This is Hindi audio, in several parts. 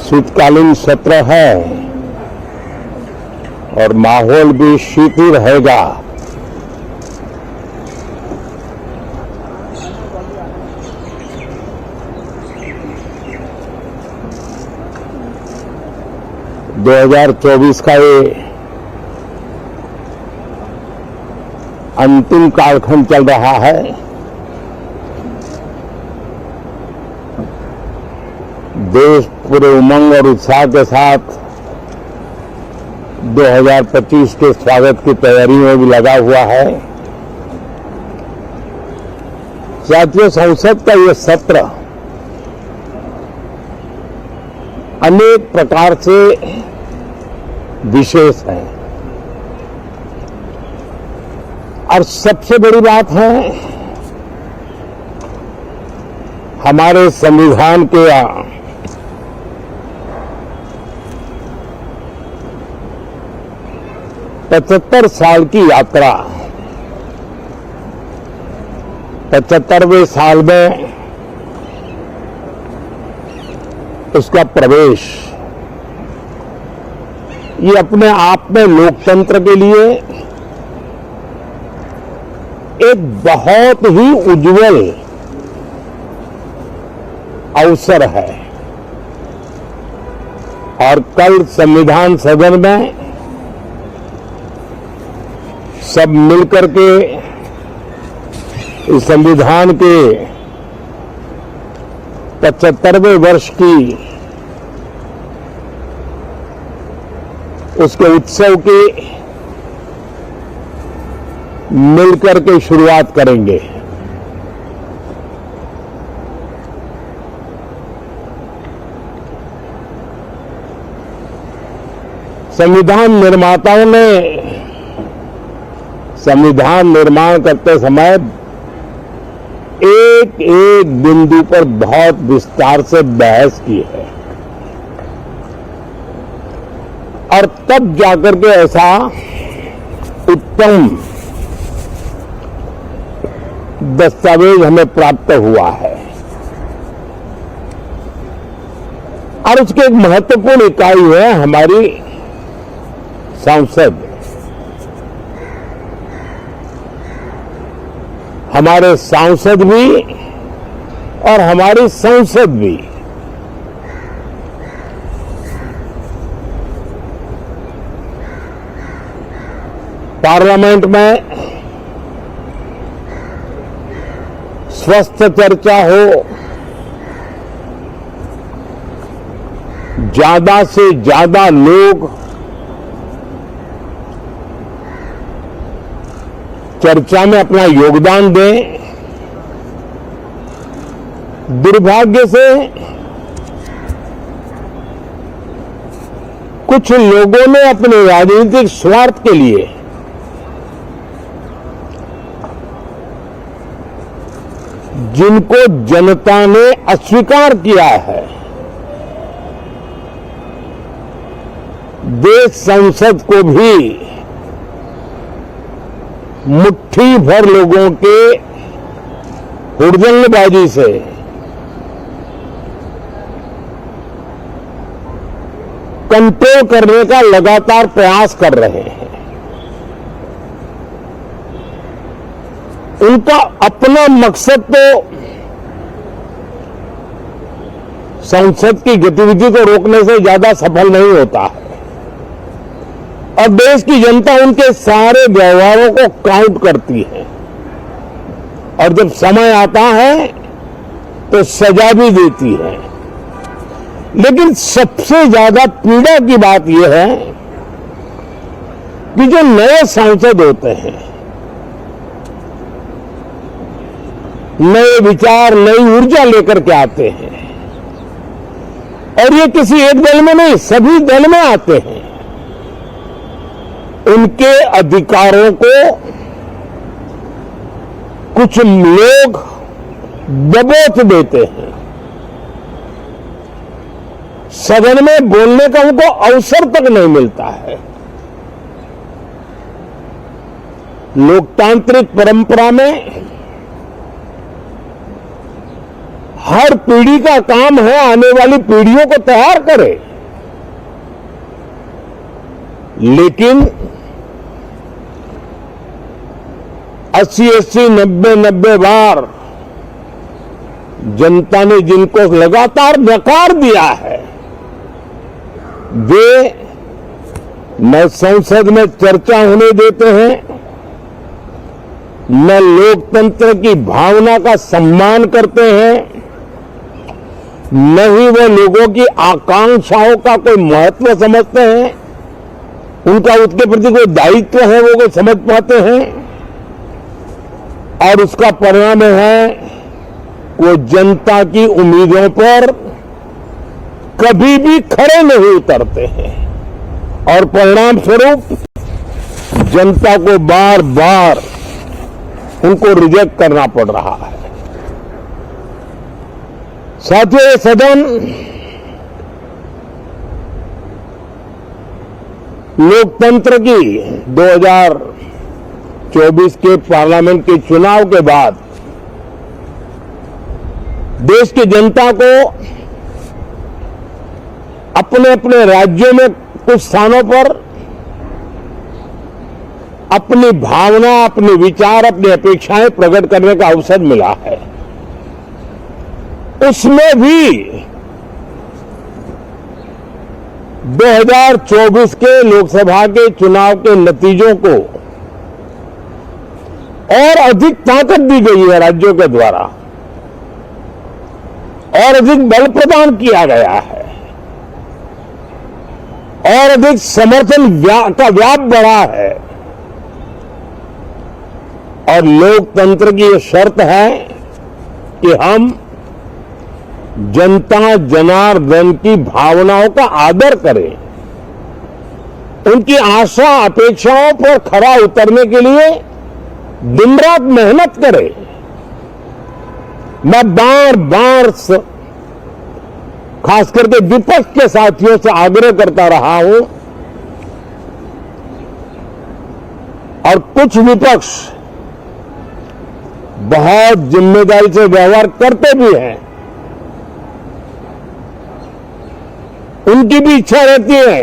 शीतकालीन सत्र है और माहौल भी शीत ही रहेगा। दो 2024 का ये अंतिम कालखंड चल रहा है। देश पूरे उमंग और उत्साह के साथ 2025 के स्वागत की तैयारी में भी लगा हुआ है। साथियों, संसद का ये सत्र अनेक प्रकार से विशेष है और सबसे बड़ी बात है हमारे संविधान के 75 साल की यात्रा, 75वें साल में उसका प्रवेश, ये अपने आप में लोकतंत्र के लिए एक बहुत ही उज्जवल अवसर है। और कल संविधान सदन में सब मिलकर के इस संविधान के 75वें वर्ष की उसके उत्सव की मिलकर के शुरुआत करेंगे। संविधान निर्माताओं ने संविधान निर्माण करते समय एक एक बिंदु पर बहुत विस्तार से बहस की है और तब जाकर के ऐसा उत्तम दस्तावेज हमें प्राप्त हुआ है। और उसकी एक महत्वपूर्ण इकाई है हमारी संसद। हमारे सांसद भी और हमारी संसद भी पार्लियामेंट में स्वस्थ चर्चा हो, ज्यादा से ज्यादा लोग चर्चा में अपना योगदान दें। दुर्भाग्य से कुछ लोगों ने अपने राजनीतिक स्वार्थ के लिए जिनको जनता ने अस्वीकार किया है, देश संसद को भी मुट्ठी भर लोगों के हुड़दंगबाजी से कंट्रोल करने का लगातार प्रयास कर रहे हैं। उनका अपना मकसद तो संसद की गतिविधि को रोकने से ज्यादा सफल नहीं होता है और देश की जनता उनके सारे व्यवहारों को काउंट करती है और जब समय आता है तो सजा भी देती है। लेकिन सबसे ज्यादा पीड़ा की बात यह है कि जो नए सांसद होते हैं, नए विचार, नई ऊर्जा लेकर के आते हैं और ये किसी एक दल में नहीं, सभी दल में आते हैं। उनके अधिकारों को कुछ लोग दबोच देते हैं। सदन में बोलने का उनको अवसर तक नहीं मिलता है। लोकतांत्रिक परंपरा में हर पीढ़ी का काम है आने वाली पीढ़ियों को तैयार करे, लेकिन 80-80, 90-90 बार जनता ने जिनको लगातार नकार दिया है, वे न संसद में चर्चा होने देते हैं, न लोकतंत्र की भावना का सम्मान करते हैं, न ही वो लोगों की आकांक्षाओं का कोई महत्व समझते हैं, उनका उसके प्रति कोई दायित्व है वो कोई समझ पाते हैं। और उसका परिणाम है वो जनता की उम्मीदों पर कभी भी खरे नहीं उतरते हैं और परिणाम स्वरूप जनता को बार बार उनको रिजेक्ट करना पड़ रहा है। साथियों, ये सदन लोकतंत्र की 2024 के पार्लियामेंट के चुनाव के बाद देश की जनता को अपने अपने राज्यों में कुछ स्थानों पर अपनी भावना, अपने विचार, अपनी अपेक्षाएं प्रकट करने का अवसर मिला है। उसमें भी 2024 के लोकसभा के चुनाव के नतीजों को और अधिक ताकत दी गई है राज्यों के द्वारा और अधिक बल प्रदान किया गया है और अधिक समर्थन का व्याप बढ़ा है। और लोकतंत्र की यह शर्त है कि हम जनता जनार्दन की भावनाओं का आदर करें, उनकी आशा अपेक्षाओं पर खरा उतरने के लिए दिन रात मेहनत करें। मैं बार बार खास करके विपक्ष के साथियों से आग्रह करता रहा हूं और कुछ विपक्ष बहुत जिम्मेदारी से व्यवहार करते भी हैं। उनकी भी इच्छा रहती है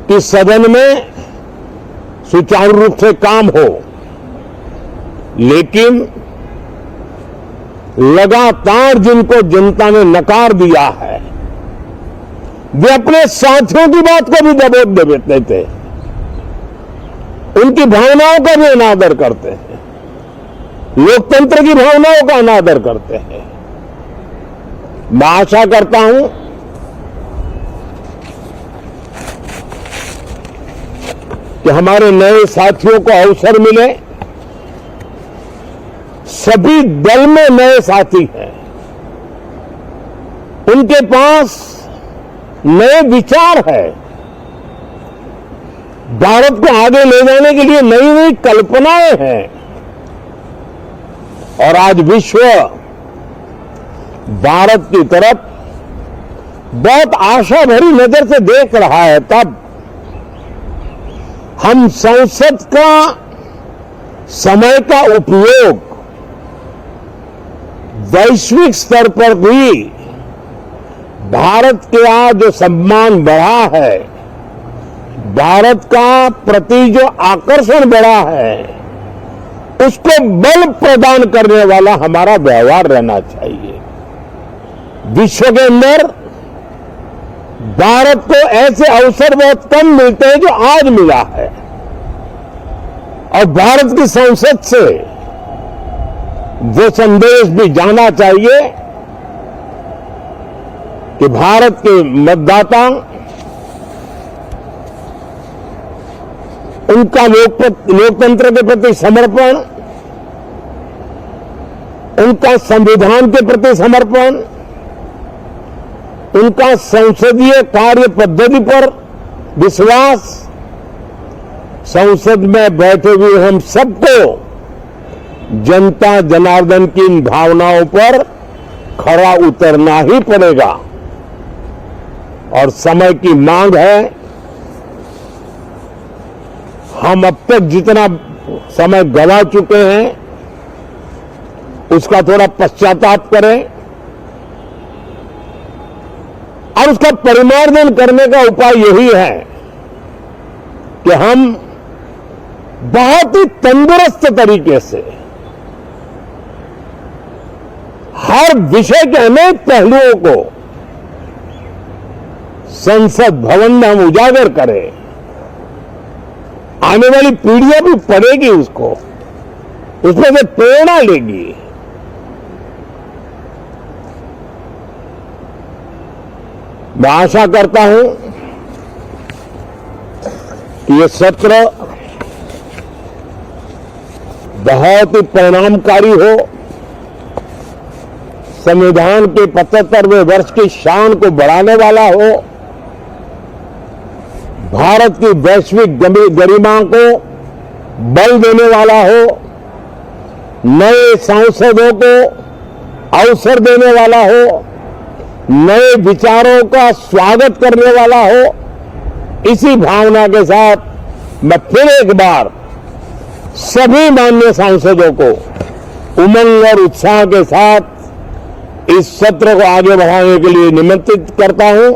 कि सदन में सुचारू रूप से काम हो, लेकिन लगातार जिनको जनता ने नकार दिया है वे अपने साथियों की बात को भी दबोच देते थे, उनकी भावनाओं का भी अनादर करते हैं, लोकतंत्र की भावनाओं का अनादर करते हैं। मैं आशा करता हूं कि हमारे नए साथियों को अवसर मिले। सभी दल में नए साथी हैं, उनके पास नए विचार है, भारत को आगे ले जाने के लिए नई नई कल्पनाएं हैं और आज विश्व भारत की तरफ बहुत आशा भरी नजर से देख रहा है। तब हम संसद का समय का उपयोग वैश्विक स्तर पर भी भारत के आज जो सम्मान बढ़ा है, भारत का प्रति जो आकर्षण बढ़ा है, उसको बल प्रदान करने वाला हमारा व्यवहार रहना चाहिए। विश्व के अंदर भारत को ऐसे अवसर बहुत कम मिलते हैं जो आज मिला है और भारत की संसद से वो संदेश भी जाना चाहिए कि भारत के मतदाता उनका लोकतंत्र के प्रति समर्पण, उनका संविधान के प्रति समर्पण, उनका संसदीय कार्य पद्धति पर विश्वास, संसद में बैठे हुए हम सबको जनता जनार्दन की इन भावनाओं पर खरा उतरना ही पड़ेगा। और समय की मांग है, हम अब तक जितना समय गंवा चुके हैं उसका थोड़ा पश्चाताप करें और उसका परिमार्जन करने का उपाय यही है कि हम बहुत ही तंदुरुस्त तरीके से हर विषय के अनेक पहलुओं को संसद भवन में हम उजागर करें। आने वाली पीढ़ियां भी पढ़ेगी उसको, उसमें से प्रेरणा लेगी। मैं आशा करता हूं कि ये सत्र बहुत ही परिणामकारी हो, संविधान के 75वें वर्ष की शान को बढ़ाने वाला हो, भारत की वैश्विक गरिमा को बल देने वाला हो, नए सांसदों को अवसर देने वाला हो, नए विचारों का स्वागत करने वाला हो। इसी भावना के साथ मैं फिर एक बार सभी माननीय सांसदों को उमंग और उत्साह के साथ इस सत्र को आगे बढ़ाने के लिए निमंत्रित करता हूं।